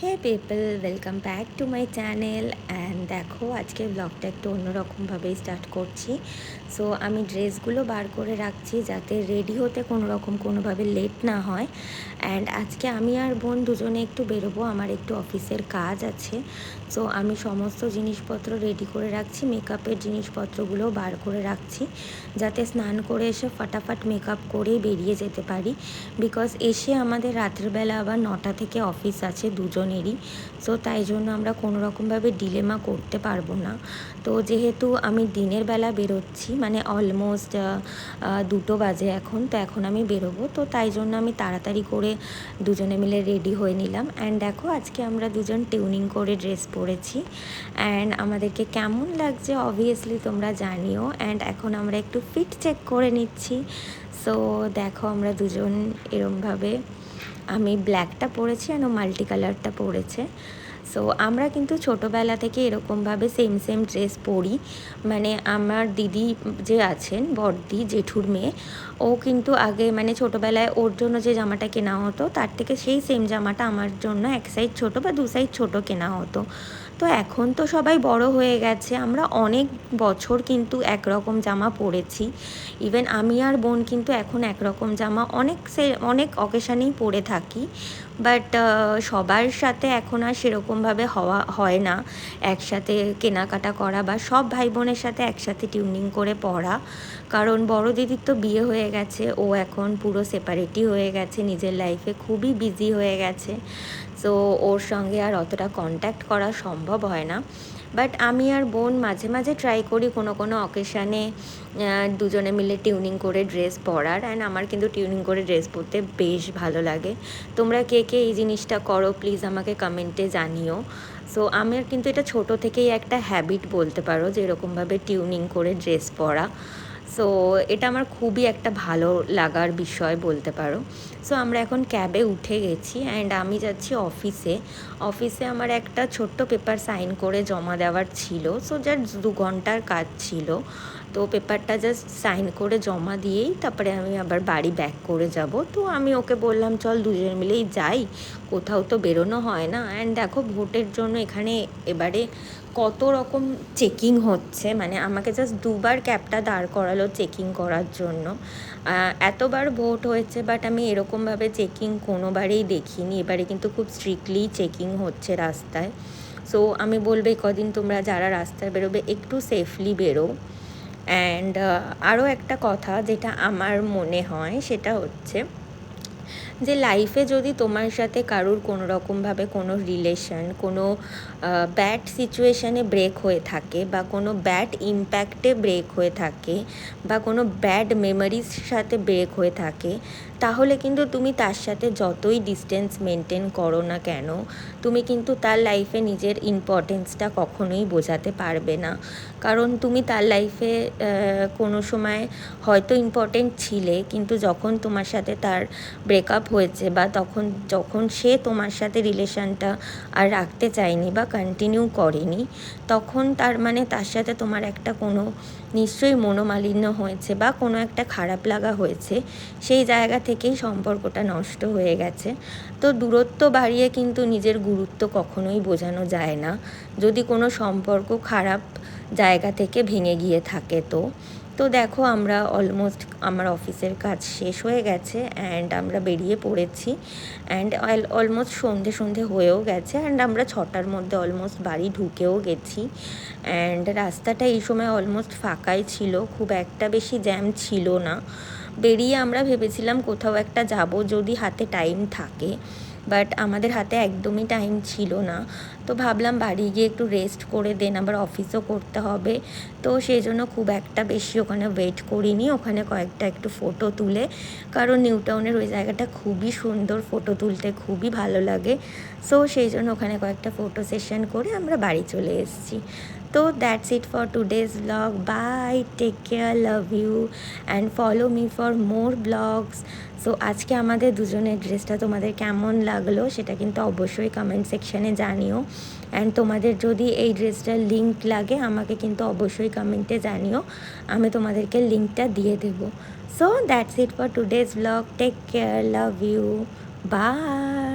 Hey people, welcome back to my channel. And দেখো, আজকে ব্লগটা একটু অন্যরকমভাবেই স্টার্ট করছি। সো আমি ড্রেসগুলো বার করে রাখছি যাতে রেডি হতে কোনোভাবে লেট না হয়। অ্যান্ড আজকে আমি আর বোন দুজনে একটু বেরোবো, আমার একটু অফিসের কাজ আছে। সো আমি সমস্ত জিনিসপত্র রেডি করে রাখছি, মেকআপের জিনিসপত্রগুলো বার করে রাখছি যাতে স্নান করে এসে ফটাফট মেকআপ করেই বেরিয়ে যেতে পারি। বিকজ এসে আমাদের রাত্রেবেলা আবার 9টা থেকে অফিস আছে দুজনেরই। সো তাই জন্য আমরা কোনো রকমভাবে ডিলেমা করতে পারবো না। তো যেহেতু আমি দিনের বেলা বেরোচ্ছি, মানে অলমোস্ট 2টো বাজে এখন, তো এখন আমি বেরোবো, তো তাই জন্য আমি তাড়াতাড়ি করে দুজনে মিলে রেডি হয়ে নিলাম। অ্যান্ড দেখো, আজকে আমরা দুজন টিউনিং করে ড্রেস পরেছি। অ্যান্ড আমাদেরকে কেমন লাগছে অবভিয়াসলি তোমরা জানিও। অ্যান্ড এখন আমরা একটু ফিট চেক করে নিচ্ছি। সো দেখো, আমরা দুজন এরমভাবে, আমি ব্ল্যাকটা পরেছি আর মাল্টি কালারটা পরেছে। সো আমরা কিন্তু ছোটোবেলা থেকে এরকমভাবে সেম ড্রেস পরি। মানে আমার দিদি যে আছেন, বড়দি জেঠুর মেয়ে, ও কিন্তু আগে মানে ছোটোবেলায় ওর জন্য যে জামাটা কেনা হতো তার থেকে সেই সেম জামাটা আমার জন্য এক সাইজ ছোটো বা 2 সাইজ ছোটো কেনা হতো। তো এখন তো সবাই বড় হয়ে গেছে, আমরা অনেক বছর কিন্তু একরকম জামা পরেছি। ইভেন আমি আর বোন কিন্তু এখন একরকম জামা অনেক অকেশানেই পরে থাকি। বাট সবার সাথে এখন আর সেরকমভাবে হয় না একসাথে কেনাকাটা করা বা সব ভাই বোনের সাথে একসাথে টিউনিং করে পরা। কারণ বড় দিদির তো বিয়ে হয়ে গেছে, ও এখন পুরো সেপারেটই হয়ে গেছে, নিজের লাইফে খুবই বিজি হয়ে গেছে। সো ওর সঙ্গে আর অতটা কন্ট্যাক্ট করা সম্ভব হয় না। বাট আমি আর বোন মাঝে মাঝে ট্রাই করি কোনো অকেশানে দুজনে মিলে টিউনিং করে ড্রেস পরার। অ্যান্ড আমার কিন্তু টিউনিং করে ড্রেস পরতে বেশ ভালো লাগে। তোমরা কে কে এই জিনিসটা করো প্লিজ আমাকে কমেন্টে জানিও। সো আমার কিন্তু এটা ছোটো থেকেই একটা হ্যাবিট বলতে পারো, যে এরকমভাবে টিউনিং করে ড্রেস পরা। সো এটা আমার খুবই একটা ভালো লাগার বিষয় বলতে পারো। সো আমরা এখন ক্যাবে উঠে গেছি অ্যান্ড আমি যাচ্ছি অফিসে আমার একটা ছোট্ট পেপার সাইন করে জমা দেওয়ার ছিল। সো জাস্ট 2 ঘন্টার কাজ ছিল। তো পেপারটা জাস্ট সাইন করে জমা দিয়েই তারপরে আমি আবার বাড়ি ব্যাক করে যাব। তো আমি ওকে বললাম, চল দুজন মিলেই যাই, কোথাও তো বেরোনো হয় না। অ্যান্ড দেখো, ভোটের জন্য এখানে এবারে কত রকম চেকিং হচ্ছে, মানে আমাকে জাস্ট 2বার ক্যাবটা দাঁড় করালো চেকিং করার জন্য। এতবার ভোট হয়েছে বাট আমি এরকমভাবে চেকিং কোনোবারেই দেখিনি। এবারে কিন্তু খুব স্ট্রিক্টলি চেকিং হচ্ছে রাস্তায়। সো আমি বলবো, কদিন তোমরা যারা রাস্তায় বেরোবে একটু সেফলি বেরো। অ্যান্ড আরও একটা কথা যেটা আমার মনে হয় সেটা হচ্ছে যে লাইফে যদি তোমার সাথে কারুর কোনো রকমভাবে কোনো রিলেশন, কোনো ব্যাড সিচুয়েশানে ব্রেক হয়ে থাকে বা কোনো ব্যাড ইম্প্যাক্টে ব্রেক হয়ে থাকে বা কোনো ব্যাড মেমোরির সাথে ব্রেক হয়ে থাকে, তাহলে কিন্তু তুমি তার সাথে যতই ডিস্টেন্স মেনটেন করো না কেন, তুমি কিন্তু তার লাইফে নিজের ইম্পর্টেন্সটা কখনোই বোঝাতে পারবে না। কারণ তুমি তার লাইফে কোনো সময় হয়তো ইম্পর্টেন্ট ছিলে, কিন্তু যখন তোমার সাথে তার ব্রেকআপ হয়েছে বা যখন সে তোমার সাথে রিলেশনটা আর রাখতে চায়নি বা কন্টিনিউ করেনি, তখন তার মানে তার সাথে তোমার একটা কোনো নিশ্চয়ই মনোমালিন্য হয়েছে বা কোনো একটা খারাপ লাগা হয়েছে, সেই জায়গা থেকেই সম্পর্কটা নষ্ট হয়ে গেছে। তো দূরত্ব বাড়িয়ে কিন্তু নিজের গুরুত্ব কখনোই বোঝানো যায় না, যদি কোনো সম্পর্ক খারাপ জায়গা থেকে ভেঙে গিয়ে থাকে। তো দেখো, আমরা অলমোস্ট আমার অফিসের কাজ শেষ হয়ে গেছে অ্যান্ড আমরা বেরিয়ে পড়েছি। অ্যান্ড অলমোস্ট সন্ধে হয়েও গেছে অ্যান্ড আমরা 6টার মধ্যে অলমোস্ট বাড়ি ঢুকেও গেছি। অ্যান্ড রাস্তাটা এই সময় অলমোস্ট ফাঁকাই ছিল, খুব একটা বেশি জ্যাম ছিল না। বেরিয়ে আমরা ভেবেছিলাম কোথাও একটা যাব যদি হাতে টাইম থাকে, বাট আমাদের হাতে একদমই টাইম ছিল না। তো ভাবলাম বাড়ি গিয়ে একটু রেস্ট করে দেন আবার অফিসও করতে হবে। তো সেই জন্য খুব একটা বেশি ওখানে ওয়েট করিনি, ওখানে কয়েকটা একটু ফটো তুলে, কারণ নিউ টাউনের ওই জায়গাটা খুবই সুন্দর, ফটো তুলতে খুবই ভালো লাগে। সো সেই জন্য ওখানে কয়েকটা ফটো সেশন করে আমরা বাড়ি চলে এসেছি। তো that's it for today's blog. Bye, take care, love you and follow me for more blogs. So আজকে আমাদের দুজনের ড্রেসটা তোমাদের কেমন লাগলো সেটা কিন্তু অবশ্যই কমেন্ট সেকশানে জানিও। অ্যান্ড তোমাদের যদি এই ড্রেসটার লিঙ্ক লাগে আমাকে কিন্তু অবশ্যই কমেন্টে জানিও, আমি তোমাদেরকে লিঙ্কটা দিয়ে দেবো। So that's it for today's blog. Take care, love you, by.